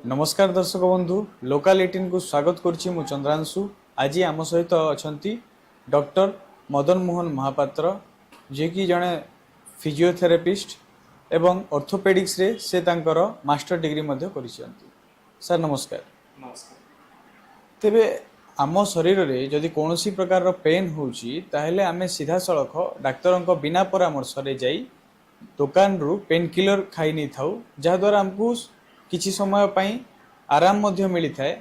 नमस्कार दर्शक बंधु लोकाल 18 को स्वागत करुच्ची मु चंद्रांशु। आज आम सहित अच्छा डॉक्टर मदन मोहन महापात्र जे कि जड़े फिजियोथेरापिस्ट एवं ऑर्थोपेडिक्स रे से तांकर मास्टर डिग्री मध्य करिसेंती। सर नमस्कार। नमस्कार। तेबे आम शरीर रे जदि कोनोसी प्रकार पेन होउची ताहेले आमे सीधा सड़क डाक्तरंक बिना परामर्श रे जाई दुकान रु पेन किलर खाई नहीं थाउ जहा द्वारा हमको किछि समय पई आराम मध्य मिली थाए।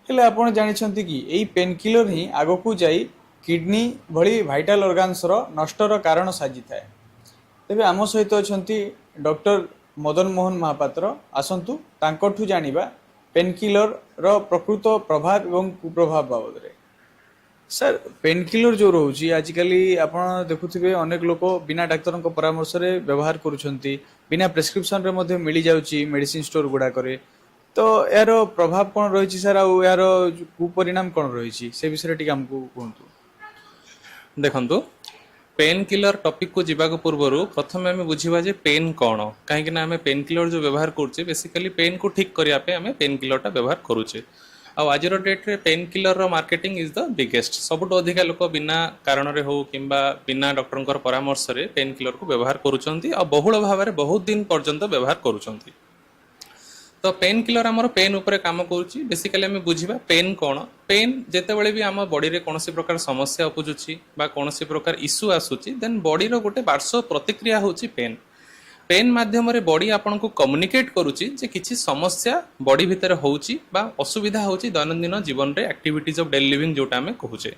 हेले आपण जानिछंती कि एई पेन किलर ही आगो को जाई किडनी भली भाइटाल ऑर्गन्स रो नष्टर कारण साजी थाए। तेबे आम सहित अछंती डॉक्टर मदन मोहन महापात्र। आसंतु तांकठु जानिबा पेन किलर रो प्रकृत प्रभाव एवं कुप्रभाव बाबद रे। सर पेन किलर जो रोची आजिकल आपड़ देखुवे अनेक लोक बिना डाक्तर परामर्श रे व्यवहार करुछंती, बिना प्रेस्क्रिप्शन रे मध्य मिली जाउची मेडिसिन स्टोर गुडा करे। तो यार प्रभाव कौन रही सर आउ यार कुपरिणाम कौन रही से विषय टी हमको कहतु। देखंतु पेन किलर टॉपिक को जीवाक पूर्व प्रथम आम बुझा जे पेन कौन, कहीं आम पेन किलर जो व्यवहार करुचे बेसिकली पेन को ठीक करने आम पेन किलर व्यवहार करुचे। आज डेट रे पेन किलर रो मार्केटिंग इज द बिगेस्ट। सबुठ अधिका लोक बिना कारण रे हो किंबा बिना डॉक्टर परामर्श रे पेन किलर को व्यवहार करुचंती और बहुल भाव में बहुत दिन पर्यंत व्यवहार करुचंती। तो पेन किलर आमर पेन उपरे काम करुच्ची। बेसिकली आम बुझा पेन कौन। पेन जितेबाला भी आम बॉडी रे कौन प्रकार समस्या उपजुची बा कौन प्रकार इश्यू आसूची देन बॉडी रो गोटे पार्श्व प्रतिक्रिया होची पेन। पेन माध्यम रे बॉडी आपन को कम्युनिकेट करुची जे किछि समस्या बॉडी भितर होउची बा असुविधा होउची दैनंदिन जीवन रे एक्टिविटीज ऑफ डेली लिविंग जोटा हमें कहूचे।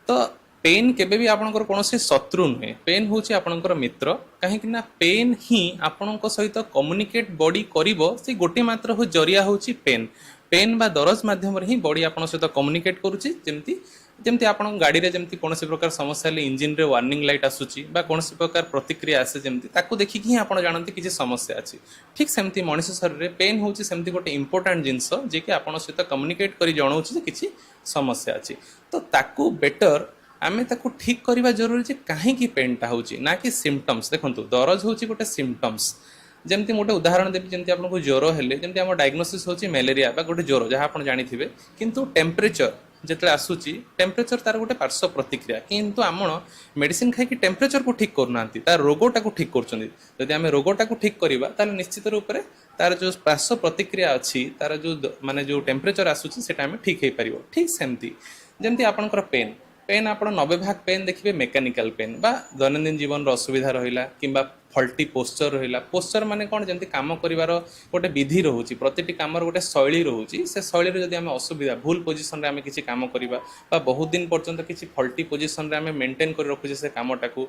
तो पेन केबे भी आपनकर कोनोसी शत्रु नुहे, पेन होउची आपनकर मित्र। कहीं ना पेन ही आपनक सहित कम्युनिकेट बॉडी करिवो से गोटे मात्र हो जरिया होउची पेन। पेन बा दरज माध्यम रे ही बॉडी आपन सहित कम्युनिकेट करुची। जेमती जेमती आपन गाड़ी रे जेमती कोनोसी प्रकार समस्या ले इंजिन रे वार्निंग लाइट आसुची बा कोनोसी प्रकार प्रतिक्रिया आसे जेमती ताकू देखि कि आपन जानନ୍ତି कि समस्या अछि। ठीक सेमती मनुष्य शरीर रे पेन होउची सेमती गोटे इंपोर्टेंट जिंस जे कि आपन सहित कम्युनिकेट करी जणाउची जे किछि समस्या अछि। तो ताकू बेटर आमे ताकू ठीक करबा जरूरी जे काहे कि पेनटा होउची ना कि सिम्पटम्स। देखंतु दरज होउची गोटे सिम्पटम्स। जेमती मोटे उदाहरण देबी जेमती आपनको ज्वर हेले जेमती हम डायग्नोसिस होची मलेरिया बा गोटे ज्वर जहाँ आप जानिथिबे, किंतु टेम्परेचर जिते आसूची टेम्परेचर तार गोटे पार्श्व प्रतिक्रिया। किंतु आम मेडिसिन खाई टेम्परेचर को ठीक करूना तार रोगटा को ठीक कर रोगटा को ठीक करवा तार निश्चित रूप से तार जो पार्श्व प्रतिक्रिया अच्छी तार जो माने जो टेम्परेचर आसूची सेटा आम ठीक हो पार। ठीक सेमती जमती आपंकर पेन पेन आप 90% पेन देखिए मेकानिकल पेन बा दैनंदिन जीवन असुविधा रहा कि फल्टी पोस्चर रहा। पोस्चर माने कौन जमी कम कर गोटे विधि रोचे प्रति कम गोटे शैली रोचे से शैली जब आम असुविधा भूल पोजिशन में आम किसी कम करवा बहुत दिन पर्यंत किसी फल्टी पोजिशन में आम मेन्टेन कर रखुचे से कमटा को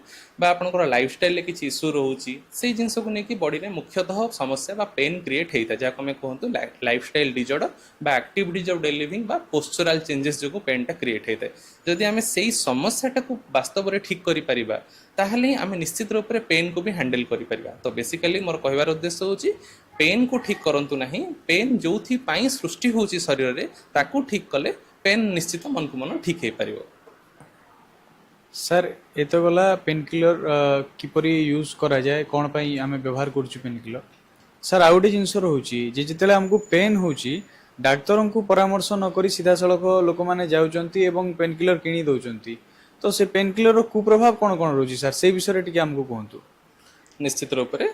आपंकर लाइफस्टाइल किसी इश्यू रोचे से जिनस को लेकिन बॉडी में मुख्यतः समस्या बा पेन क्रिएट होता है जहाँ आम कहतु लाइफस्टाइल डिजॉर्डर बा एक्टिविटीज ऑफ डेली लिविंग बा पोस्चरल चेंजेस जो पेनटा क्रिएट होता है। जदि आम से समस्याटा को वास्तव में ठीक करिपरिबा ताहले आम निश्चित रूप से पेन को भी हैंडल करिपरिबा। तो बेसिकली मोर कहबार उद्देश्य होची पेन को ठीक करंतु नहीं। पेन जोथि पाई सृष्टि होची शरीर रे ताकू ठीक कले पेन निश्चित मन को मन ठीक हे परिबो। सर ये तो गला पेन किलर किपरि यूज करा जाए कौन पाई आम व्यवहार करुछु पेन किलर। सर आउ गोटे जिनस रोची जे जितेला हमको पेन होची डाक्तर को परामर्श नक सीधा सड़क लोक मैंने जाऊँगी और पेन किलर किणी दौरान। तो से पेन किलर कुप्रभाव कौन कौन रोची सर से विषय टी आमको कहतु। निश्चित रूप से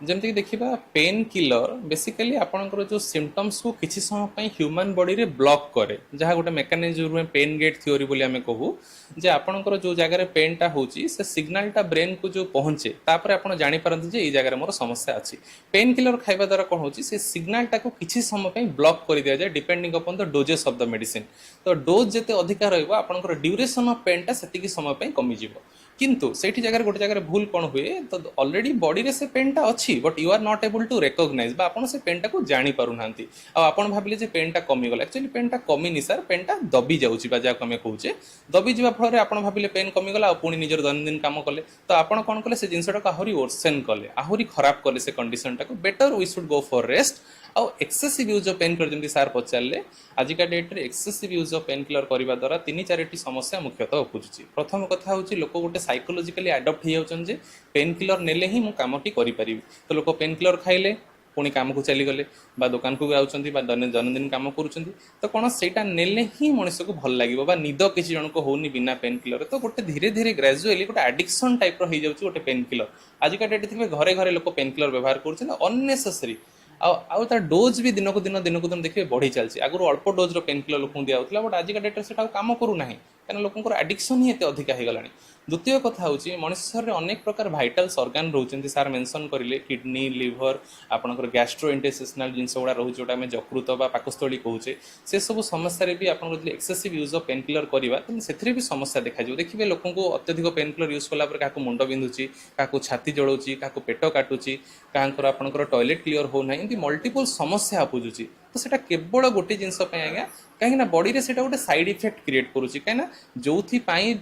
जमती देखा पेन किलर बेसिकली आपंकर जो सिम्पटम्स को किसी समय ह्यूमन बॉडी रे ब्लॉक करे जहाँ गोटे मेकानिज्म में पेन गेट थ्योरी बोली आम कहू जे आपंकर जो जगह पेनटा होची से सिग्नलटा ब्रेन को जो पहुँचे तापर आप जापारती जे जगह मोर समस्या अच्छी। पेन किलर खाइबा द्वारा कौन होची से सिग्नलटा को किसी समय ब्लॉक कर दिया जाए depending upon the doses of the medicine. तो डोज जिते अधिका रहिबो आपंकर ड्यूरेशन ऑफ पेनटा सेतिकी समय कमिजिवो। किंतु से जगह गोटे जगह भूल कौन हुए तो ऑलरेडी बॉडी रे से पेनटा अच्छी but you are not able to recognise बा आपन से पेनटा को जानी पारु नांती आ आपन भाबिले जे पेनटा कमी गला एक्चुअली पेनटा कमी नि सर पेनटा दबी जाउची बा जा कमे कहूचे दबी जिबा फल रे आपन भाबिले पेन कमी गला आ पुणी निजर दैनंदिन काम कले तो आपन कोन कले से जिंसटा का आहुरी वर्सन कले आहुरी खराब कले से कंडीशनटा को better we should go for rest. आउ excessive use of pain killer जमी सार पचारे आजिका डेट रे excessive use of pain killer करने द्वारा 3-4 समस्या मुख्यतः उपजुची। प्रथम कथा हूँ लोक गोटे साइकोलॉजिकली एडप्ट हो जाउछन जे पेन किलर नेले ही मु कामटी करि परिबी। तो लोक पेन किलर खाइले पुणी काम को चलीगले दुकान को आउछंती दैनंदिन काम करूछंती तो कौन सेटा नेले ही मनुष्य को भल लागिबो बा निद किसी जन को होनी बिना पेन किलर तो गोटे धीरे धीरे ग्रेजुअली गोटे एडिक्शन टाइप रो हो जाउछ गोटे पेन किलर आजिका डेट थिबे घरे घरे लोक पेन किलर व्यवहार करूछन अननेसेसरी आउ तार डोज भी दिन को दिन देखिए बढ़ी चलती आगुरी अल्प डोज रो पेन किलर लोक दिया बट आजिका डेट से काम करू ना कहीं लोक एडिक्शन ही एत अधिका हो गला द्वितीय कथा हूँ मनुष्य अनेक प्रकार भाइटाल्स ऑर्गन रोचंती सार मेंशन करिले किडनी लिवर आपनकर गैस्ट्रोइंटेस्टिनल जिनस गुड़ा रोचे जोटा आम जकृत बा पाकस्थली कहूचे से सब समस्या भी आप excessive use of pain killer करवा से भी समस्या देखा देखिए लोक अत्यधिक पेन किलर यूज कला क्या मुंड बिंधुची क्या छाती जलाऊँच क्या पेट काटुची क्या आपंकर टॉयलेट क्लीयर होना एमती मल्टीपल समस्या आपुजुची तो सेटा केवल गोटे जिनस आज्ञा कहीं बॉडी रे सेटा गोटे साइड इफेक्ट क्रिएट करूची कहीं जो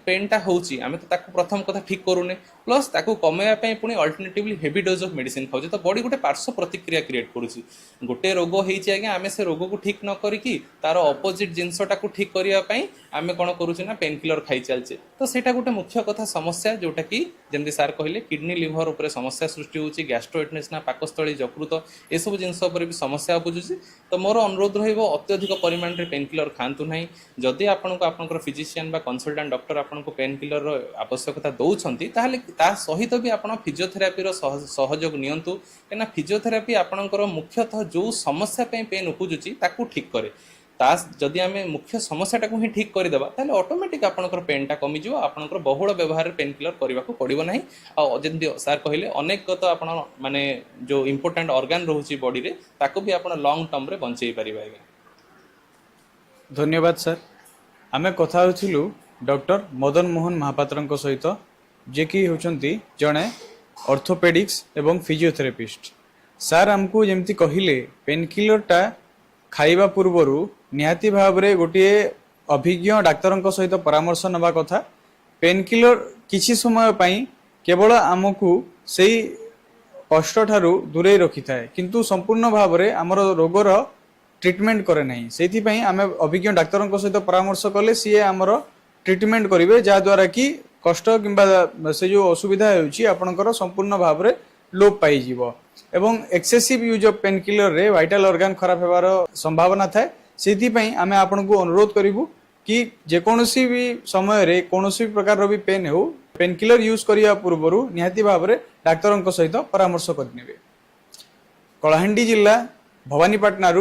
पेनटा होची आम तो ताको प्रथम कथा ठीक करूने प्लस ताको कमेवा पुणी alternatively heavy dose of medicine खाऊचे तो बॉडी गोटे पार्श्व प्रतिक्रिया क्रिएट करूची गोटे रोग होईची आज्ञा आम से रोग को ठीक न करिकी तार अपोजिट जिनसटा को ठीक करने आम कौन करूचे ना पेन किलर खाई चलचे तो सेटा गोटे मुख्य कथा समस्या जोटा कि जमती सार कहले किडनी लिवर उपर समस्या सृष्टि होची गैस्ट्रोइंटेस्टिनल पाकस्थली जकृत ए सब जिनस उपर भी समस्या आपुजुची तो मोर अनुरोध रहिबो अत्यधिक परिमाण रे पेन किलर खातु ना जदि आपनको आपनकर फिजिशियन बा कंसल्टेंट डॉक्टर आपनको पेन किलर रो आवश्यकता दउछंती ताहले ता सहित भी आपण फिजियोथेरापी रो सहयोग नियंतु केना फिजियोथेरापी आपनकर मुख्यतः जो समस्या पे पेन उपजुची ताकू ठीक करे ता जदि आम मुख्य समस्याटा को ही ठीक करदेबा ताहले ऑटोमेटिक आपनकर पेनटा कमी जिवो आपनकर बहुल व्यवहार पेन किलर करबा को पड़िबो नाही आ जदि सार कहिले अनेक तो आपण माने जो इंपोर्टेंट ऑर्गन रहउची बॉडी रे ताको भी आपण लॉन्ग टर्म रे बंचेई परिबा। धन्यवाद सर आमे कथा होथिलु डॉक्टर मदन मोहन महापात्र सहित जे कि होचंती जणे ऑर्थोपेडिक्स एवं फिजियोथेरापिस्ट सर आमको जेमती कहिले पेन किलरटा खाइबा पूर्वरु निहाती भाव रे गोटे अभिज्ञ डाक्तर सहित परामर्श नबा कथा पेन किलर किछि समय पई केवल आमको सेई कष्ट ठारू दूरे रखि थाए किंतु संपूर्ण भाव रे हमर रोगर ट्रिटमेंट करे नहीं से आम अभिज्ञ डाक्तर सहित परामर्श कले सी आमर ट्रिटमेंट करेंगे जहाद्वारा कि कष्ट कि से जो असुविधा होकर संपूर्ण भाव में लोप पाई एवं excessive use of pain killer रे वाइटल ऑर्गन खराब होबार संभावना थाए से आम आपन को अनुरोध करूँ कि जेकोसी भी समय रे कौनसी भी प्रकार भी पेन हो पेन किलर यूज करने पूर्व निहाती भाव में डाक्तर सहित परामर्श करने। कलाहांडी जिला भवानीपाटना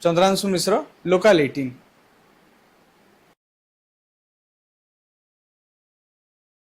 चंद्रांशु मिश्र लोकाल 18।